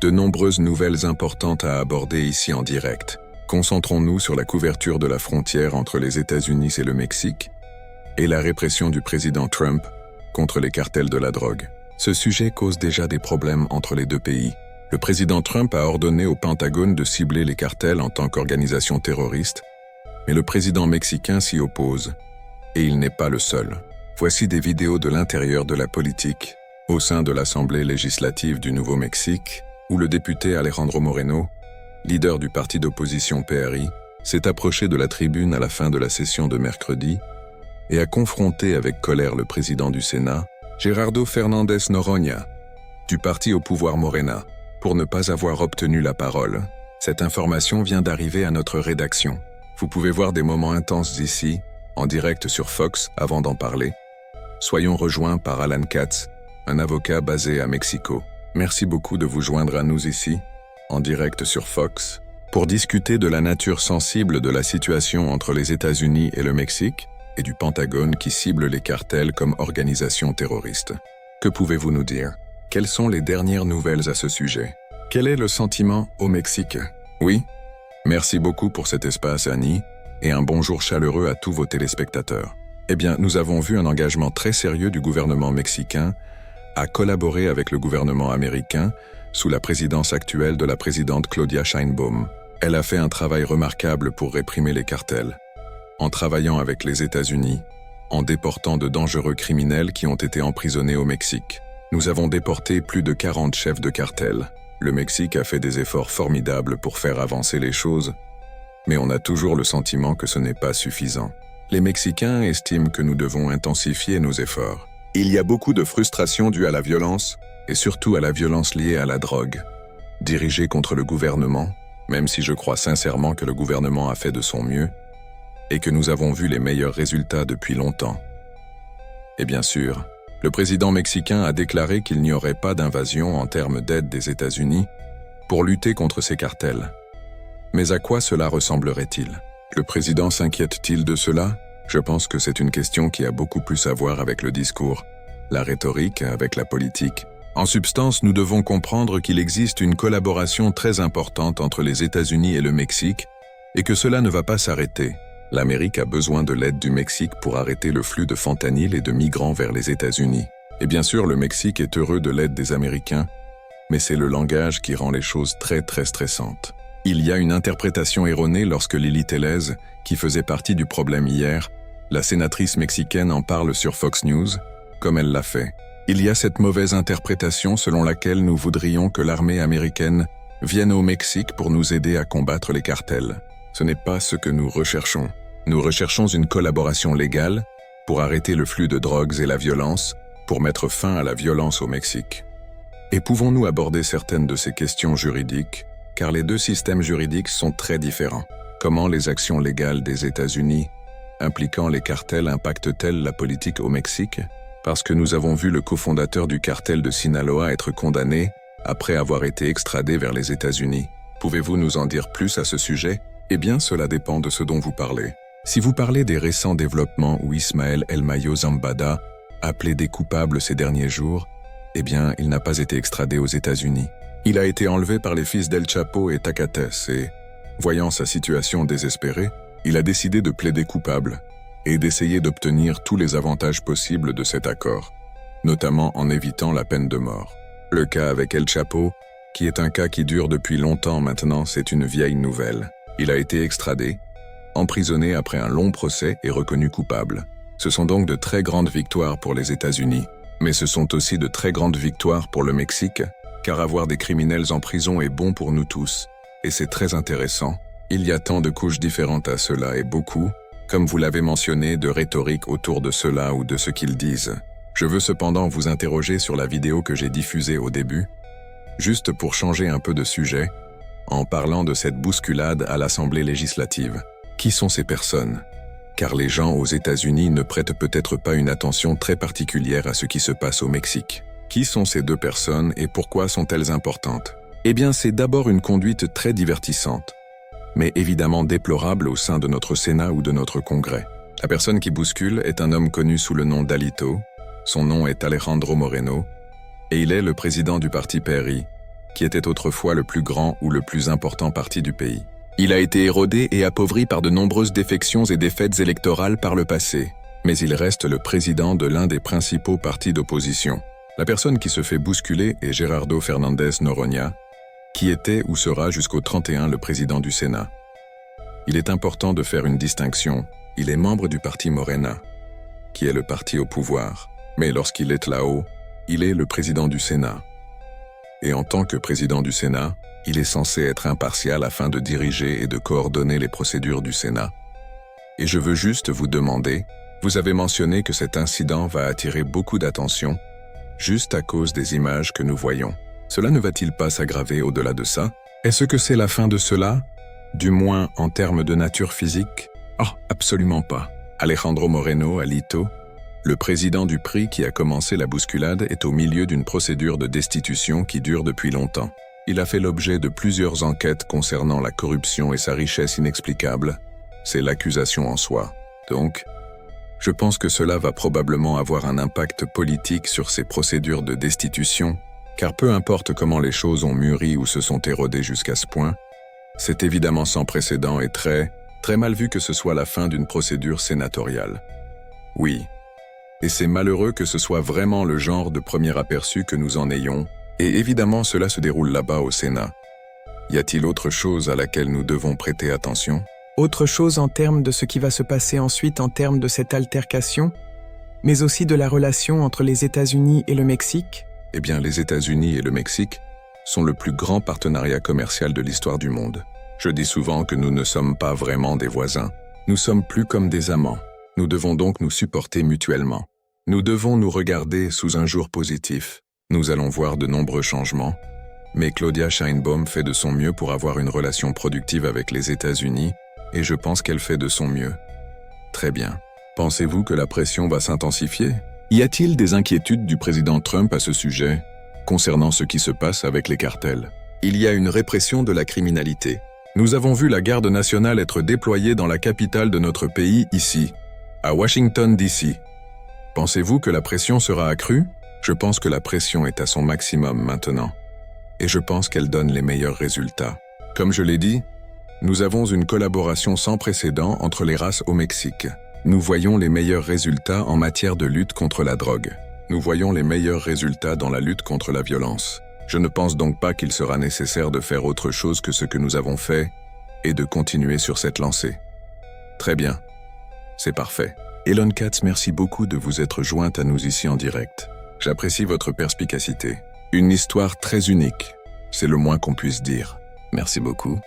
De nombreuses nouvelles importantes à aborder ici en direct. Concentrons-nous sur la couverture de la frontière entre les États-Unis et le Mexique et la répression du président Trump contre les cartels de la drogue. Ce sujet cause déjà des problèmes entre les deux pays. Le président Trump a ordonné au Pentagone de cibler les cartels en tant qu'organisation terroriste, mais le président mexicain s'y oppose, et il n'est pas le seul. Voici des vidéos de l'intérieur de la politique, au sein de l'Assemblée législative du Nouveau-Mexique, où le député Alejandro Moreno, leader du parti d'opposition PRI, s'est approché de la tribune à la fin de la session de mercredi et a confronté avec colère le président du Sénat, Gerardo Fernández Noroña, du parti au pouvoir Morena, pour ne pas avoir obtenu la parole. Cette information vient d'arriver à notre rédaction. Vous pouvez voir des moments intenses ici, en direct sur Fox, avant d'en parler. Soyons rejoints par Alan Katz, un avocat basé à Mexico. Merci beaucoup de vous joindre à nous ici, en direct sur Fox, pour discuter de la nature sensible de la situation entre les États-Unis et le Mexique et du Pentagone qui cible les cartels comme organisation terroriste. Que pouvez-vous nous dire? Quelles sont les dernières nouvelles à ce sujet? Quel est le sentiment au Mexique? Oui? Merci beaucoup pour cet espace, Annie, et un bonjour chaleureux à tous vos téléspectateurs. Eh bien, nous avons vu un engagement très sérieux du gouvernement mexicain à collaborer avec le gouvernement américain sous la présidence actuelle de la présidente Claudia Sheinbaum. Elle a fait un travail remarquable pour réprimer les cartels, en travaillant avec les États-Unis, en déportant de dangereux criminels qui ont été emprisonnés au Mexique. Nous avons déporté plus de 40 chefs de cartel. Le Mexique a fait des efforts formidables pour faire avancer les choses, mais on a toujours le sentiment que ce n'est pas suffisant. Les Mexicains estiment que nous devons intensifier nos efforts. Il y a beaucoup de frustration due à la violence, et surtout à la violence liée à la drogue, dirigée contre le gouvernement, même si je crois sincèrement que le gouvernement a fait de son mieux, et que nous avons vu les meilleurs résultats depuis longtemps. Et bien sûr, le président mexicain a déclaré qu'il n'y aurait pas d'invasion en termes d'aide des États-Unis pour lutter contre ces cartels. Mais à quoi cela ressemblerait-il? Le président s'inquiète-t-il de cela? Je pense que c'est une question qui a beaucoup plus à voir avec le discours, la rhétorique, avec la politique. En substance, nous devons comprendre qu'il existe une collaboration très importante entre les États-Unis et le Mexique et que cela ne va pas s'arrêter. L'Amérique a besoin de l'aide du Mexique pour arrêter le flux de fentanyl et de migrants vers les États-Unis. Et bien sûr, le Mexique est heureux de l'aide des Américains, mais c'est le langage qui rend les choses très stressantes. Il y a une interprétation erronée lorsque Lili Tellez, qui faisait partie du problème hier, la sénatrice mexicaine en parle sur Fox News, comme elle l'a fait. Il y a cette mauvaise interprétation selon laquelle nous voudrions que l'armée américaine vienne au Mexique pour nous aider à combattre les cartels. Ce n'est pas ce que nous recherchons. Nous recherchons une collaboration légale pour arrêter le flux de drogues et la violence, pour mettre fin à la violence au Mexique. Et pouvons-nous aborder certaines de ces questions juridiques, car les deux systèmes juridiques sont très différents. Comment les actions légales des États-Unis impliquant les cartels impactent-elles la politique au Mexique? Parce que nous avons vu le cofondateur du cartel de Sinaloa être condamné après avoir été extradé vers les États-Unis. Pouvez-vous nous en dire plus à ce sujet? Eh bien, cela dépend de ce dont vous parlez. Si vous parlez des récents développements où Ismael El Mayo Zambada a plaidé coupable ces derniers jours, eh bien, il n'a pas été extradé aux États-Unis. Il a été enlevé par les fils d'El Chapo et Tacates et, voyant sa situation désespérée, il a décidé de plaider coupable et d'essayer d'obtenir tous les avantages possibles de cet accord, notamment en évitant la peine de mort. Le cas avec El Chapo, qui est un cas qui dure depuis longtemps maintenant, c'est une vieille nouvelle. Il a été extradé, emprisonné après un long procès et reconnu coupable. Ce sont donc de très grandes victoires pour les États-Unis, mais ce sont aussi de très grandes victoires pour le Mexique, car avoir des criminels en prison est bon pour nous tous, et c'est très intéressant. Il y a tant de couches différentes à cela et beaucoup, comme vous l'avez mentionné, de rhétorique autour de cela ou de ce qu'ils disent. Je veux cependant vous interroger sur la vidéo que j'ai diffusée au début, juste pour changer un peu de sujet, en parlant de cette bousculade à l'Assemblée législative. Qui sont ces personnes? Car les gens aux États-Unis ne prêtent peut-être pas une attention très particulière à ce qui se passe au Mexique. Qui sont ces deux personnes et pourquoi sont-elles importantes? Eh bien, c'est d'abord une conduite très divertissante, mais évidemment déplorable au sein de notre Sénat ou de notre Congrès. La personne qui bouscule est un homme connu sous le nom d'Alito, son nom est Alejandro Moreno, et il est le président du parti PRI, qui était autrefois le plus grand ou le plus important parti du pays. Il a été érodé et appauvri par de nombreuses défections et défaites électorales par le passé, mais il reste le président de l'un des principaux partis d'opposition. La personne qui se fait bousculer est Gerardo Fernandez Noronha, qui était ou sera jusqu'au 31 le président du Sénat. Il est important de faire une distinction. Il est membre du parti Morena, qui est le parti au pouvoir, mais lorsqu'il est là-haut, il est le président du Sénat. Et en tant que président du Sénat, il est censé être impartial afin de diriger et de coordonner les procédures du Sénat. Et je veux juste vous demander, vous avez mentionné que cet incident va attirer beaucoup d'attention, juste à cause des images que nous voyons. Cela ne va-t-il pas s'aggraver au-delà de ça? Est-ce que c'est la fin de cela? Du moins en termes de nature physique? Oh, absolument pas. Alejandro Moreno Alito, le président du PRI qui a commencé la bousculade, est au milieu d'une procédure de destitution qui dure depuis longtemps. Il a fait l'objet de plusieurs enquêtes concernant la corruption et sa richesse inexplicable. C'est l'accusation en soi. Donc, je pense que cela va probablement avoir un impact politique sur ces procédures de destitution, car peu importe comment les choses ont mûri ou se sont érodées jusqu'à ce point, c'est évidemment sans précédent et très mal vu que ce soit la fin d'une procédure sénatoriale. Oui, et c'est malheureux que ce soit vraiment le genre de premier aperçu que nous en ayons, et évidemment cela se déroule là-bas au Sénat. Y a-t-il autre chose à laquelle nous devons prêter attention? Autre chose en termes de ce qui va se passer ensuite en termes de cette altercation, mais aussi de la relation entre les États-Unis et le Mexique? Eh bien, les États-Unis et le Mexique sont le plus grand partenariat commercial de l'histoire du monde. Je dis souvent que nous ne sommes pas vraiment des voisins. Nous sommes plus comme des amants. Nous devons donc nous supporter mutuellement. Nous devons nous regarder sous un jour positif. Nous allons voir de nombreux changements. Mais Claudia Sheinbaum fait de son mieux pour avoir une relation productive avec les États-Unis, et je pense qu'elle fait de son mieux. Très bien. Pensez-vous que la pression va s'intensifier? Y a-t-il des inquiétudes du président Trump à ce sujet, concernant ce qui se passe avec les cartels? Il y a une répression de la criminalité. Nous avons vu la garde nationale être déployée dans la capitale de notre pays, ici, à Washington, D.C. Pensez-vous que la pression sera accrue? Je pense que la pression est à son maximum maintenant. Et je pense qu'elle donne les meilleurs résultats. Comme je l'ai dit, nous avons une collaboration sans précédent entre les races au Mexique. Nous voyons les meilleurs résultats en matière de lutte contre la drogue. Nous voyons les meilleurs résultats dans la lutte contre la violence. Je ne pense donc pas qu'il sera nécessaire de faire autre chose que ce que nous avons fait et de continuer sur cette lancée. Très bien. C'est parfait. Elon Katz, merci beaucoup de vous être jointe à nous ici en direct. J'apprécie votre perspicacité. Une histoire très unique, c'est le moins qu'on puisse dire. Merci beaucoup.